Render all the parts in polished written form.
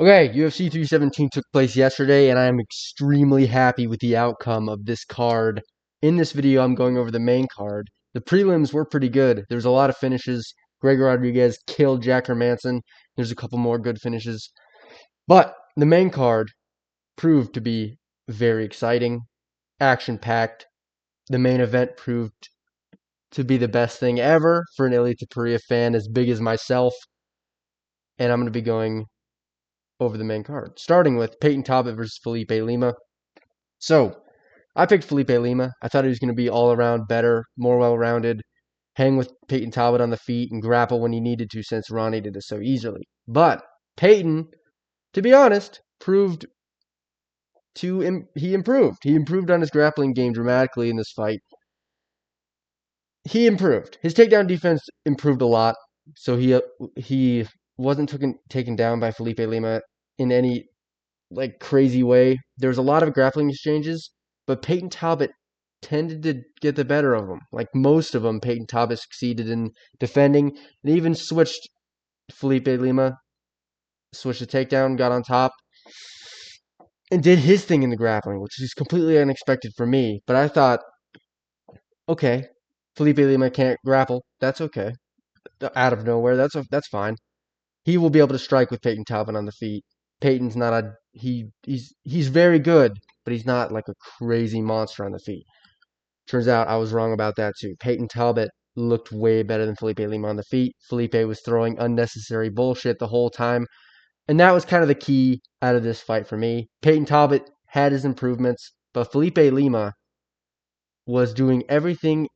Okay, UFC 317 took place yesterday, and I am extremely happy with the outcome of this card. In this video, I'm going over the main card. The prelims were pretty good. There's a lot of finishes. Greg Rodriguez killed Jack Hermanson. There's a couple more good finishes. But the main card proved to be very exciting, action-packed. The main event proved to be the best thing ever for an Elite TOPURIA fan as big as myself. And I'm going to be going over the main card, starting with Peyton Talbot versus Felipe Lima. So, I picked Felipe Lima. I thought he was going to be all around better, more well rounded, hang with Peyton Talbot on the feet, and grapple when he needed to since Ronnie did it so easily. But Peyton, to be honest, he improved. He improved on his grappling game dramatically in this fight. He improved. His takedown defense improved a lot. So he wasn't taken down by Felipe Lima in any like crazy way. There was a lot of grappling exchanges, but Peyton Talbot tended to get the better of them. Like most of them, Peyton Talbot succeeded in defending, and even switched Felipe Lima, switched the takedown, got on top, and did his thing in the grappling, which is completely unexpected for me. But I thought, okay, Felipe Lima can't grapple. That's okay. Out of nowhere, that's fine. He will be able to strike with Peyton Talbot on the feet. Peyton's not a he's very good, but he's not like a crazy monster on the feet. Turns out I was wrong about that too. Peyton Talbot looked way better than Felipe Lima on the feet. Felipe was throwing unnecessary bullshit the whole time, and that was kind of the key out of this fight for me. Peyton Talbot had his improvements, but Felipe Lima was doing everything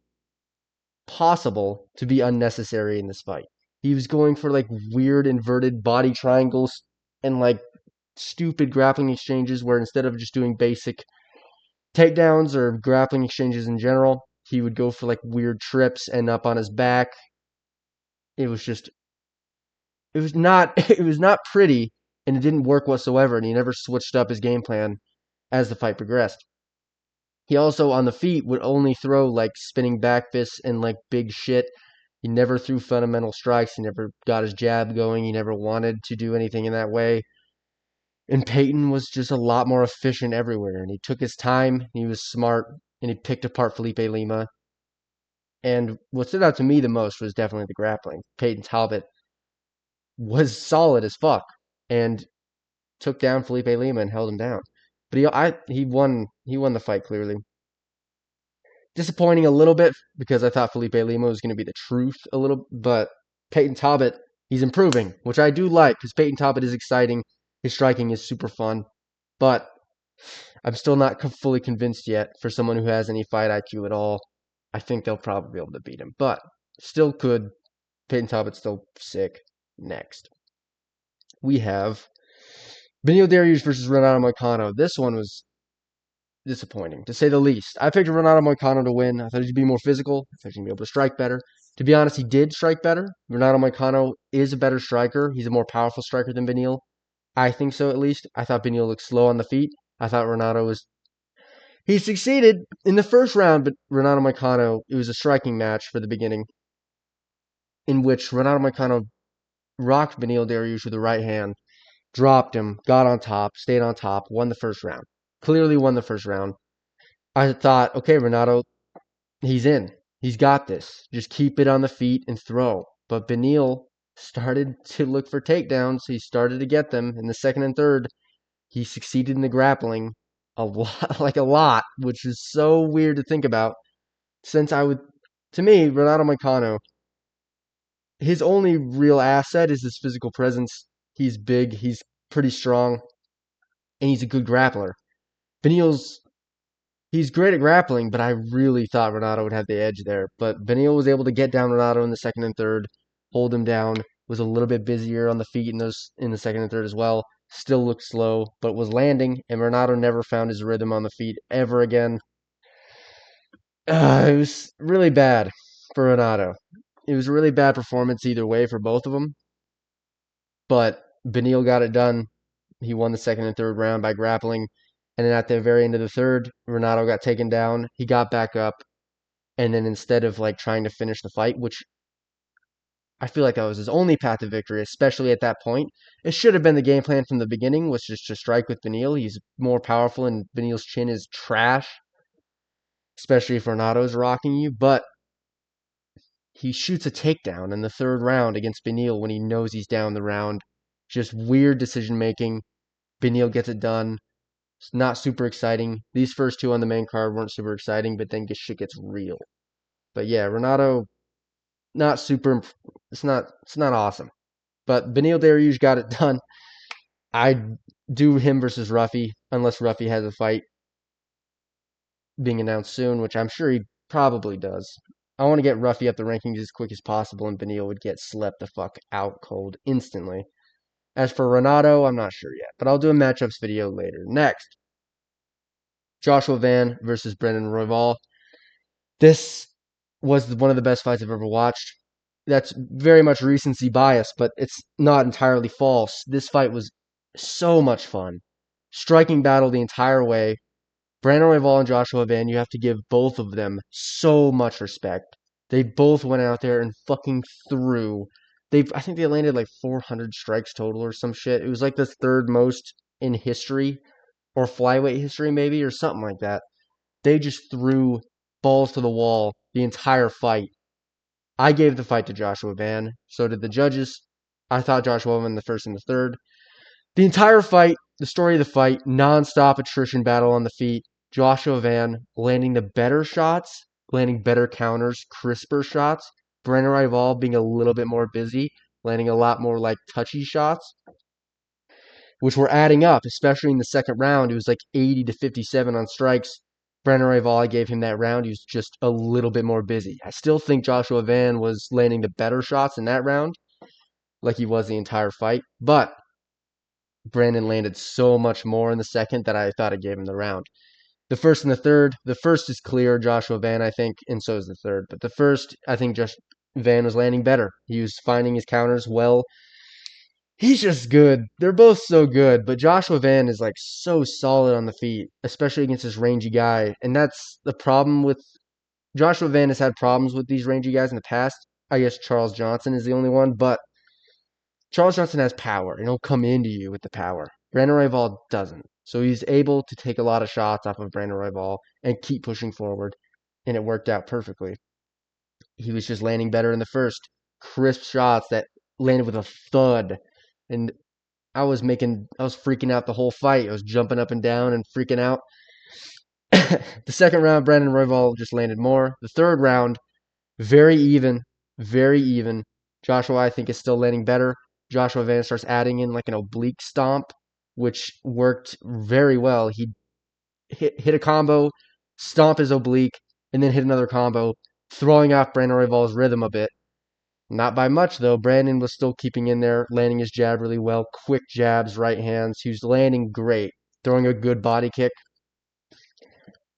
possible to be unnecessary in this fight. He was going for like weird inverted body triangles and like stupid grappling exchanges where instead of just doing basic takedowns or grappling exchanges in general, he would go for like weird trips, end up on his back. It was just it was not it was not pretty, and it didn't work whatsoever, and he never switched up his game plan as the fight progressed. He also on the feet would only throw like spinning back fists and like big shit. He never threw fundamental strikes. He never got his jab going. He never wanted to do anything in that way. And Peyton was just a lot more efficient everywhere. And he took his time. He was smart. And he picked apart Felipe Lima. And what stood out to me the most was definitely the grappling. Peyton Talbot was solid as fuck. And took down Felipe Lima and held him down. But he won the fight clearly. Disappointing a little bit because I thought Felipe Lima was going to be the truth a little, but Peyton Talbot, he's improving, which I do like because Peyton Talbot is exciting. His striking is super fun, but I'm still not fully convinced yet for someone who has any fight IQ at all. I think they'll probably be able to beat him, but still could. Peyton Talbot's still sick. Next, we have Benil Dariush versus Renato Moicano. This one was disappointing, to say the least. I picked Renato Moicano to win. I thought he'd be more physical. I thought he'd be able to strike better. To be honest, he did strike better. Renato Moicano is a better striker. He's a more powerful striker than Benil. I think so, at least. I thought Benil looked slow on the feet. I thought Renato was... He succeeded in the first round, but Renato Moicano, it was a striking match for the beginning, in which Renato Moicano rocked Benil Dariush with the right hand, dropped him, got on top, stayed on top, won the first round. Clearly won the first round. I thought, okay, Renato, he's in. He's got this. Just keep it on the feet and throw. But Benil started to look for takedowns. He started to get them in the second and third. He succeeded in the grappling a lot, like a lot, which is so weird to think about. Since to me, Renato Moicano, his only real asset is his physical presence. He's big, he's pretty strong, and he's a good grappler. Benil's He's great at grappling, but I really thought Renato would have the edge there. But Benil was able to get down Renato in the second and third, hold him down, was a little bit busier on the feet in the second and third as well. Still looked slow, but was landing, and Renato never found his rhythm on the feet ever again. It was really bad for Renato. It was a really bad performance either way for both of them. But Benil got it done. He won the second and third round by grappling. And then at the very end of the third, Renato got taken down. He got back up. And then instead of like trying to finish the fight, which I feel like that was his only path to victory, especially at that point. It should have been the game plan from the beginning, was just to strike with Beneil. He's more powerful, and Beneil's chin is trash, especially if Renato's rocking you. But he shoots a takedown in the third round against Beneil when he knows he's down the round. Just weird decision making. Beneil gets it done. It's not super exciting. These first two on the main card weren't super exciting, but then shit gets real. But yeah, Renato, not super. It's not awesome. But Beneil Dariush got it done. I do him versus Ruffy, unless Ruffy has a fight being announced soon, which I'm sure he probably does. I want to get Ruffy up the rankings as quick as possible, and Beneil would get slept the fuck out cold instantly. As for Renato, I'm not sure yet, but I'll do a matchups video later. Next, Joshua Van versus Brendan Royval. This was one of the best fights I've ever watched. That's very much recency bias, but it's not entirely false. This fight was so much fun. Striking battle the entire way. Brandon Royval and Joshua Van, you have to give both of them so much respect. They both went out there and fucking threw. I think they landed like 400 strikes total or some shit. It was like the third most in history, or flyweight history maybe, or something like that. They just threw balls to the wall the entire fight. I gave the fight to Joshua Van. So did the judges. I thought Joshua won the first and the third. The entire fight, the story of the fight, non-stop attrition battle on the feet. Joshua Van landing the better shots, landing better counters, crisper shots. Brennan Rival being a little bit more busy, landing a lot more like touchy shots, which were adding up, especially in the second round. It was like 80 to 57 on strikes. Brennan Rival, I gave him that round. He was just a little bit more busy. I still think Joshua Van was landing the better shots in that round, like he was the entire fight. But Brandon landed so much more in the second that I thought I gave him the round. The first and the third, the first is clear, Joshua Van, I think, and so is the third. But the first, I think just Van was landing better. He was finding his counters well. He's just good. They're both so good, but Joshua Van is like so solid on the feet, especially against this rangy guy. And that's the problem with Joshua Van has had problems with these rangy guys in the past. I guess Charles Johnson is the only one, but Charles Johnson has power, and he'll come into you with the power. Brandon Royval doesn't. So he's able to take a lot of shots off of Brandon Royval and keep pushing forward, and it worked out perfectly. He was just landing better in the first. Crisp shots that landed with a thud. And I was freaking out the whole fight. I was jumping up and down and freaking out. The second round, Brandon Royval just landed more. The third round, very even, very even. Joshua, I think, is still landing better. Joshua Van starts adding in like an oblique stomp, which worked very well. He hit a combo, stomp his oblique, and then hit another combo, throwing off Brandon Royval's rhythm a bit. Not by much, though. Brandon was still keeping in there, landing his jab really well. Quick jabs, right hands. He was landing great, throwing a good body kick.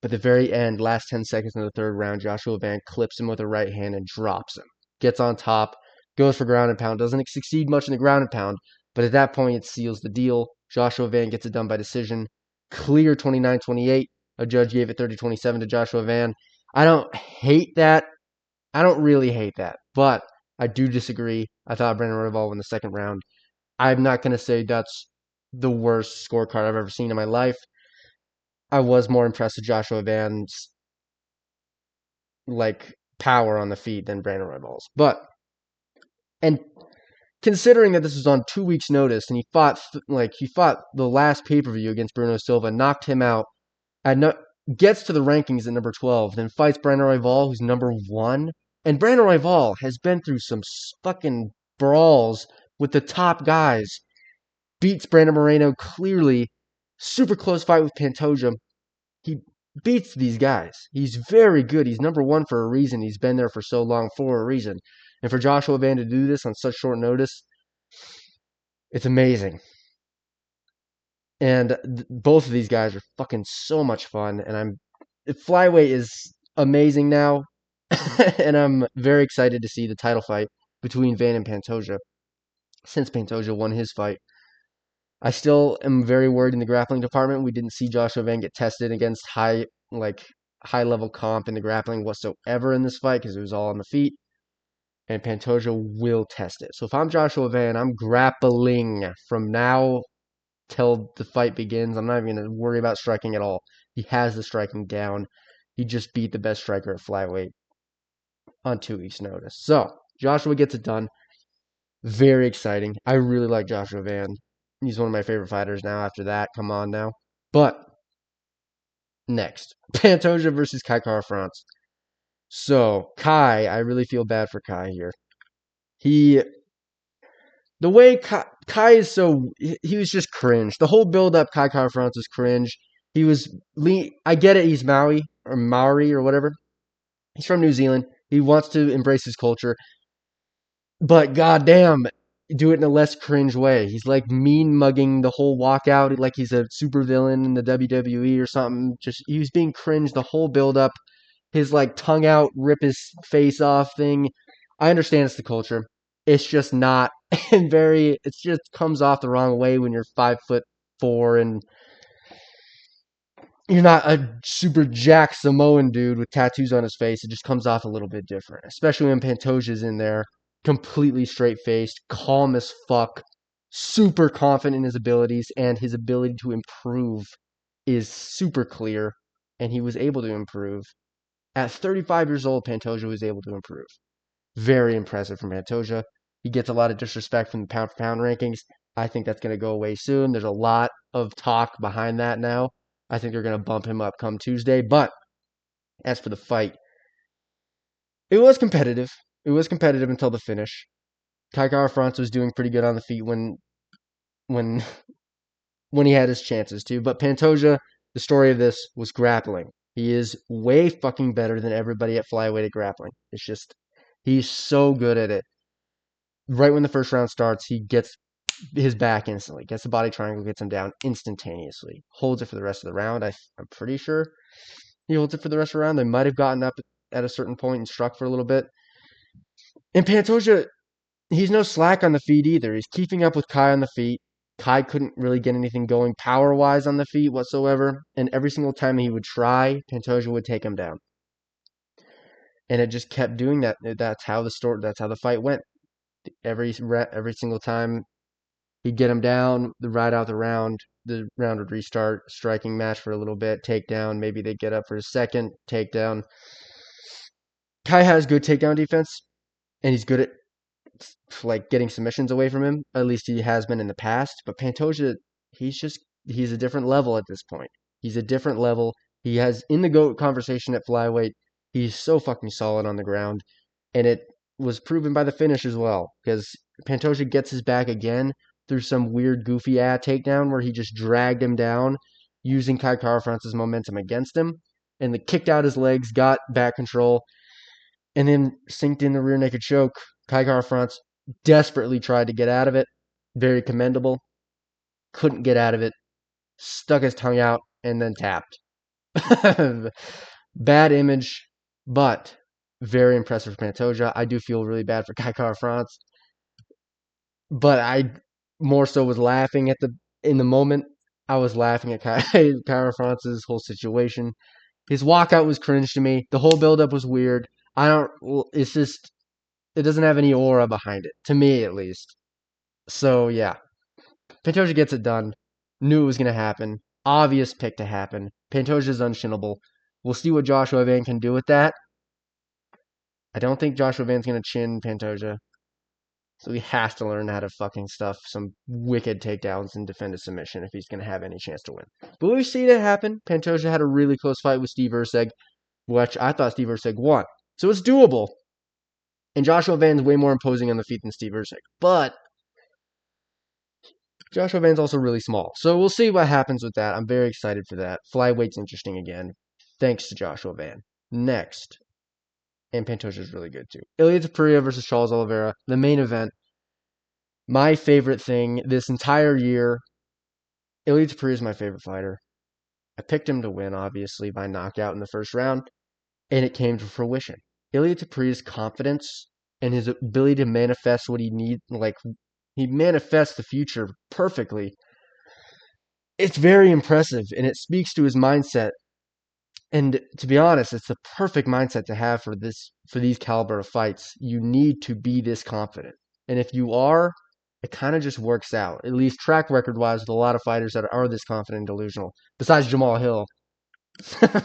But the very end, last 10 seconds in the third round, Joshua Van clips him with a right hand and drops him. Gets on top, goes for ground and pound. Doesn't succeed much in the ground and pound, but at that point, it seals the deal. Joshua Van gets it done by decision. Clear 29-28. A judge gave it 30-27 to Joshua Van. I don't hate that. I don't really hate that, but I do disagree. I thought Brandon Royval won the second round. I'm not going to say that's the worst scorecard I've ever seen in my life. I was more impressed with Joshua Van's like power on the feet than Brandon Royval's. And considering that this was on 2 weeks' notice and he fought the last pay-per-view against Bruno Silva, knocked him out, gets to the rankings at number 12, then fights Brandon Royval, who's number 1. And Brandon Royval has been through some fucking brawls with the top guys. Beats Brandon Moreno clearly. Super close fight with Pantoja. He beats these guys. He's very good. He's number 1 for a reason. He's been there for so long for a reason. And for Joshua Van to do this on such short notice, it's amazing. And both of these guys are fucking so much fun. And flyweight is amazing now. And I'm very excited to see the title fight between Van and Pantoja, since Pantoja won his fight. I still am very worried in the grappling department. We didn't see Joshua Van get tested against high level comp in the grappling whatsoever in this fight because it was all on the feet. and Pantoja will test it. So if I'm Joshua Van, I'm grappling from now till the fight begins. I'm not even going to worry about striking at all. He has the striking down. He just beat the best striker at flyweight on 2 weeks' notice. So Joshua gets it done. Very exciting. I really like Joshua Van. He's one of my favorite fighters now after that. Come on now. But next, Pantoja versus Kai Kara-France. So Kai, I really feel bad for Kai here. The way Kai is he was just cringe. The whole build up, Kai Kara-France was cringe. He was I get it. He's Maori or whatever. He's from New Zealand. He wants to embrace his culture, but goddamn, do it in a less cringe way. He's like mean mugging the whole walkout, like he's a supervillain in the WWE or something. Just he was being cringe the whole build up. His like tongue out, rip his face off thing. I understand it's the culture. It's just not and it just comes off the wrong way when you're 5'4" and you're not a super jack Samoan dude with tattoos on his face. It just comes off a little bit different, especially when Pantoja's in there, completely straight faced, calm as fuck, super confident in his abilities, and his ability to improve is super clear, and he was able to improve. At 35 years old, Pantoja was able to improve. Very impressive from Pantoja. He gets a lot of disrespect from the pound for pound rankings. I think that's going to go away soon. There's a lot of talk behind that now. I think they're going to bump him up come Tuesday. But as for the fight, it was competitive. It was competitive until the finish. Kai Kara-France was doing pretty good on the feet when when he had his chances to. But Pantoja, the story of this was grappling. He is way fucking better than everybody at flyweight at grappling. It's just he's so good at it. Right when the first round starts, he gets his back instantly, gets the body triangle, gets him down instantaneously, holds it for the rest of the round. I'm pretty sure he holds it for the rest of the round. They might have gotten up at a certain point and struck for a little bit. And Pantoja, he's no slack on the feet either. He's keeping up with Kai on the feet. Kai couldn't really get anything going power-wise on the feet whatsoever. And every single time he would try, Pantoja would take him down. And it just kept doing that. That's how the fight went. Every single time he'd get him down, ride out the round would restart, striking match for a little bit, takedown, maybe they'd get up for a second, takedown. Kai has good takedown defense, and he's good at like getting submissions away from him. At least he has been in the past. But Pantoja, he's a different level at this point. He's a different level. He has in the GOAT conversation at flyweight. He's so fucking solid on the ground, and it was proven by the finish as well. Because Pantoja gets his back again through some weird goofy takedown where he just dragged him down using Kai Kara-France's momentum against him, and the kicked out his legs, got back control, and then synced in the rear naked choke. Kai Kara-France desperately tried to get out of it. Very commendable. Couldn't get out of it. Stuck his tongue out and then tapped. Bad image, but very impressive for Pantoja. I do feel really bad for Kai Kara-France, but I more so was laughing in the moment. I was laughing at Kai Kara-France's whole situation. His walkout was cringe to me. The whole buildup was weird. It's just, it doesn't have any aura behind it, to me at least. So yeah, Pantoja gets it done. Knew it was going to happen. Obvious pick to happen. Pantoja's unshinnable. We'll see what Joshua Van can do with that. I don't think Joshua Van's going to chin Pantoja. So he has to learn how to fucking stuff some wicked takedowns and defend a submission if he's going to have any chance to win. But we've seen it happen. Pantoja had a really close fight with Steve Erceg, which I thought Steve Erceg won. So it's doable. And Joshua Van's way more imposing on the feet than Steve Erceg. But Joshua Van's also really small. So we'll see what happens with that. I'm very excited for that. Flyweight's interesting again. Thanks to Joshua Van. Next. And Pantoja's really good too. Ilia Topuria versus Charles Oliveira. The main event. My favorite thing this entire year. Ilia Topuria is my favorite fighter. I picked him to win, obviously, by knockout in the first round. And it came to fruition. Ilia Topuria's confidence and his ability to manifest what he needs, like, he manifests the future perfectly. It's very impressive, and it speaks to his mindset And to be honest, it's the perfect mindset to have for these caliber of fights. You need to be this confident. And if you are, it kind of just works out. At least track record wise with a lot of fighters that are this confident and delusional. Besides Jamal Hill.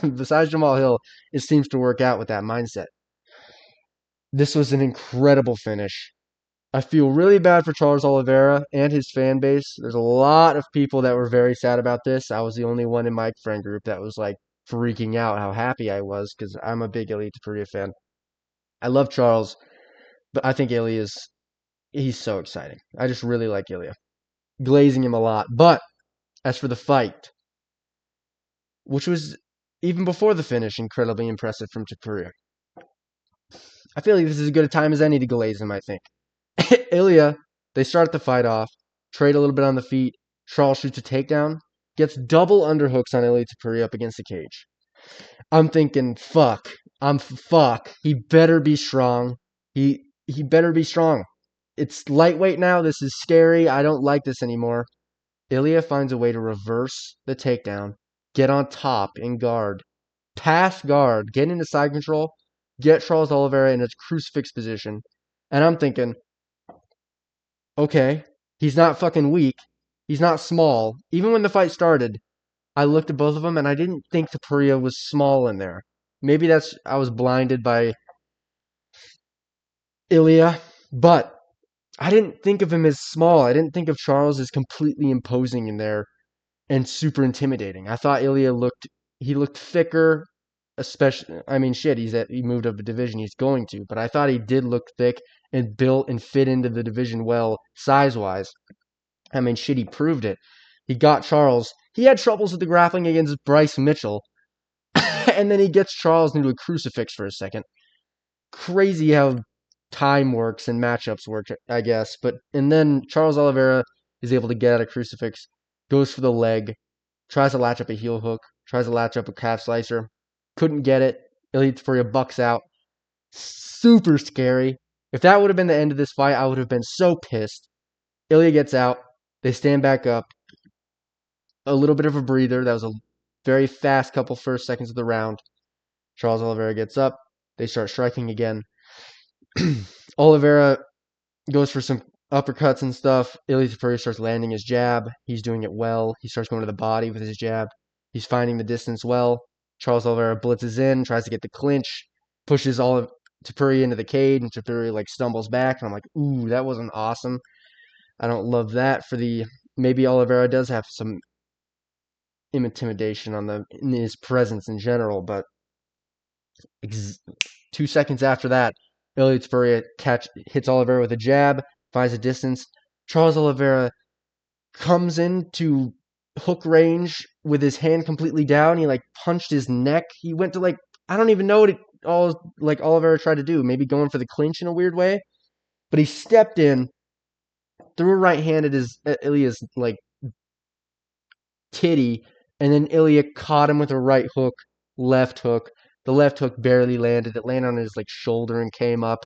Besides Jamal Hill, it seems to work out with that mindset. This was an incredible finish. I feel really bad for Charles Oliveira and his fan base. There's a lot of people that were very sad about this. I was the only one in my friend group that was like freaking out how happy I was because I'm a big Ilya Topuria fan. I love Charles, but I think he's so exciting. I just really like Ilya. Glazing him a lot. But as for the fight, which was even before the finish, incredibly impressive from Topuria. I feel like this is as good a time as any to glaze him, I think. Ilya, they start the fight off, trade a little bit on the feet. Charles shoots a takedown, gets double underhooks on Ilya Topuria up against the cage. I'm thinking, fuck. Fuck. He better be strong. He better be strong. It's lightweight now. This is scary. I don't like this anymore. Ilya finds a way to reverse the takedown, get on top in guard, pass guard, get into side control, get Charles Oliveira in a crucifix position. And I'm thinking, okay, he's not fucking weak. He's not small. Even when the fight started, I looked at both of them and I didn't think Topuria was small in there. Maybe I was blinded by Ilya, but I didn't think of him as small. I didn't think of Charles as completely imposing in there and super intimidating. I thought he looked thicker, especially I mean shit, he moved up a division, he's going to, but I thought he did look thick and built and fit into the division well size-wise. I mean shit, he proved it. He got Charles. He had troubles with the grappling against Bryce Mitchell. And then he gets Charles into a crucifix for a second. Crazy how time works and matchups work, I guess. And then Charles Oliveira is able to get out of crucifix, goes for the leg, tries to latch up a heel hook, tries to latch up a calf slicer, couldn't get it. Ilya Topuria bucks out. Super scary. If that would have been the end of this fight, I would have been so pissed. Ilya gets out. They stand back up. A little bit of a breather. That was a very fast couple first seconds of the round. Charles Oliveira gets up. They start striking again. Oliveira goes for some uppercuts and stuff. Ilya Topuria starts landing his jab. He's doing it well. He starts going to the body with his jab. He's finding the distance well. Charles Oliveira blitzes in, tries to get the clinch, pushes Topuria into the cage, and Topuria like stumbles back. And I'm like, ooh, that wasn't awesome. I don't love that for the. Maybe Oliveira does have some intimidation in his presence in general, but 2 seconds after that, Ilya Topuria hits Oliveira with a jab, finds a distance. Charles Oliveira comes into hook range with his hand completely down. He like punched his neck. He went to like I don't even know what Oliveira tried to do. Maybe going for the clinch in a weird way, but he stepped in, threw a right hand at Ilya's like titty, and then Ilya caught him with a right hook, left hook. The left hook barely landed. It landed on his like shoulder and came up.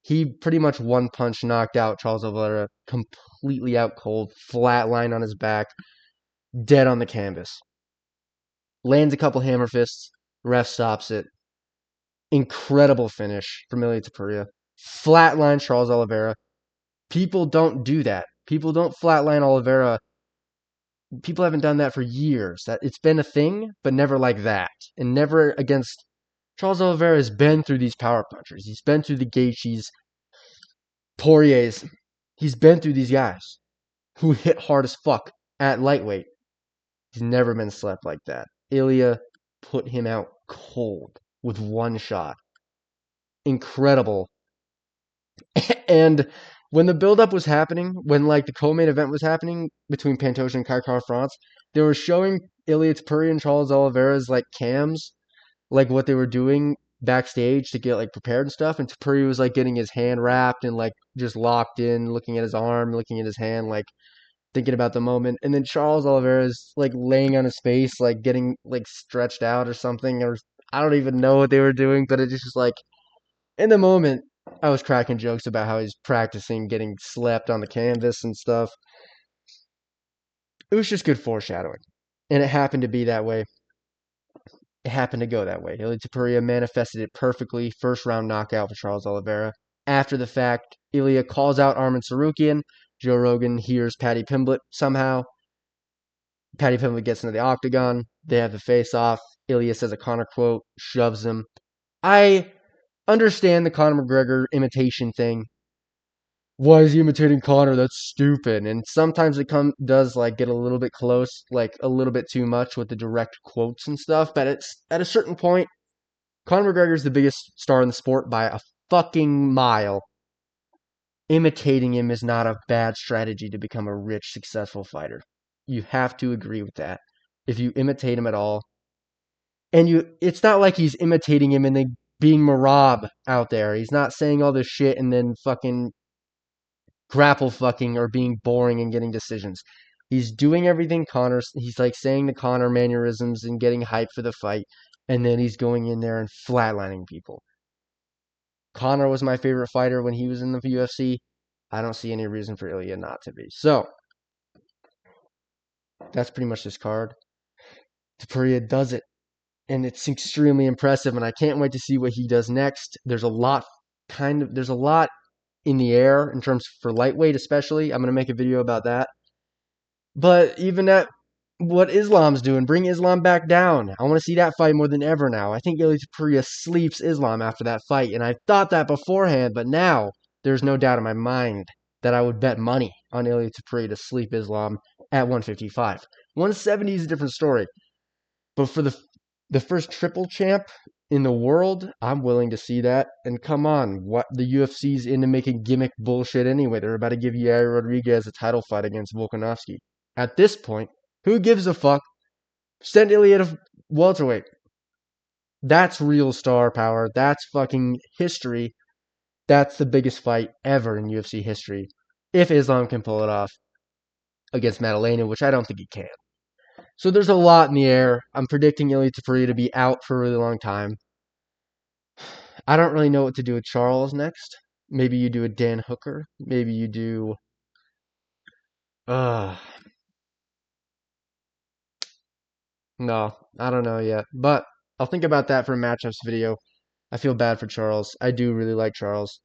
He pretty much one punch knocked out Charles Oliveira, completely out cold, flat line on his back, dead on the canvas. Lands a couple hammer fists. Ref stops it. Incredible finish from Ilya Topuria. Flatline Charles Oliveira. People don't do that. People don't flatline Oliveira. People haven't done that for years. That it's been a thing, but never like that, and never against. Charles Oliveira has been through these power punchers. He's been through the Gaethjes, Poiriers. He's been through these guys who hit hard as fuck at lightweight. He's never been slept like that. Ilya put him out cold with one shot. Incredible. And when the buildup was happening, when like the co-main event was happening between Pantoja and Kai France, they were showing Ilya Topuria and Charles Oliveira's like cams, like what they were doing backstage to get like prepared and stuff. And Topuria was like getting his hand wrapped and like just locked in, looking at his arm, looking at his hand, like thinking about the moment. And then Charles Oliveira is like laying on his face, like getting like stretched out or something, or I don't even know what they were doing, but it just like in the moment, I was cracking jokes about how he's practicing getting slept on the canvas and stuff. It was just good foreshadowing. And it happened to be that way. it happened to go that way. Ilia Topuria manifested it perfectly. First round knockout for Charles Oliveira. After the fact, Ilia calls out Arman Tsarukyan. Joe Rogan hears Paddy Pimblett somehow. Paddy Pimblett gets into the octagon. They have the face off. Ilia says a Conor quote, shoves him. I understand the Conor McGregor imitation thing. Why is he imitating Conor? That's stupid. And sometimes it does like get a little bit close, like a little bit too much with the direct quotes and stuff. But it's at a certain point, Conor McGregor is the biggest star in the sport by a fucking mile. Imitating him is not a bad strategy to become a rich, successful fighter. You have to agree with that. If you imitate him at all, and it's not like he's imitating him and then being Marab out there. He's not saying all this shit and then fucking grapple fucking or being boring and getting decisions. He's doing everything he's like saying the Conor mannerisms and getting hype for the fight, and then he's going in there and flatlining people. Conor was my favorite fighter when he was in the UFC. I don't see any reason for Ilya not to be. So that's pretty much this card. Topuria does it, and it's extremely impressive, and I can't wait to see what he does next. There's a lot in the air in terms for lightweight, especially. I'm gonna make a video about that. But even at what Islam's doing, bring Islam back down. I want to see that fight more than ever now. I think Ilia Topuria sleeps Islam after that fight, and I thought that beforehand, but now there's no doubt in my mind that I would bet money on Ilia Topuria to sleep Islam at 155. 170 is a different story, but for the first triple champ in the world, I'm willing to see that. And come on, what the UFC's into making gimmick bullshit anyway. They're about to give Yair Rodriguez a title fight against Volkanovski. At this point, who gives a fuck? Send Ilya to welterweight. That's real star power. That's fucking history. That's the biggest fight ever in UFC history. If Islam can pull it off against Madalena, which I don't think he can. So there's a lot in the air. I'm predicting Ilia Topuria to be out for a really long time. I don't really know what to do with Charles next. Maybe you do a Dan Hooker. Maybe you do. Uh, no, I don't know yet. But I'll think about that for a matchups video. I feel bad for Charles. I do really like Charles.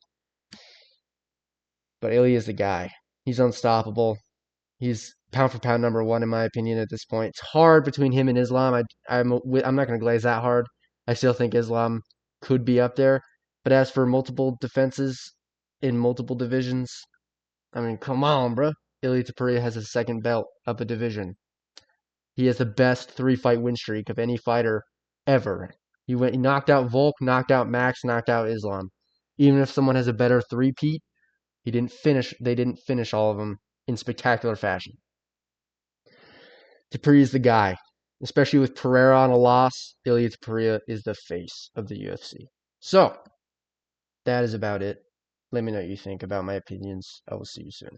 But Ilya is the guy. He's unstoppable. He's pound for pound number one in my opinion at this point. It's hard between him and Islam. I'm not going to glaze that hard. I still think Islam could be up there. But as for multiple defenses in multiple divisions, I mean, come on, bro. Ilia Topuria has his second belt up a division. He has the best 3-fight win streak of any fighter ever. He knocked out Volk, knocked out Max, knocked out Islam. Even if someone has a better three-peat, they didn't finish all of them in spectacular fashion. Topuria is the guy. Especially with Pereira on a loss, Ilia Topuria is the face of the UFC. So, that is about it. Let me know what you think about my opinions. I will see you soon.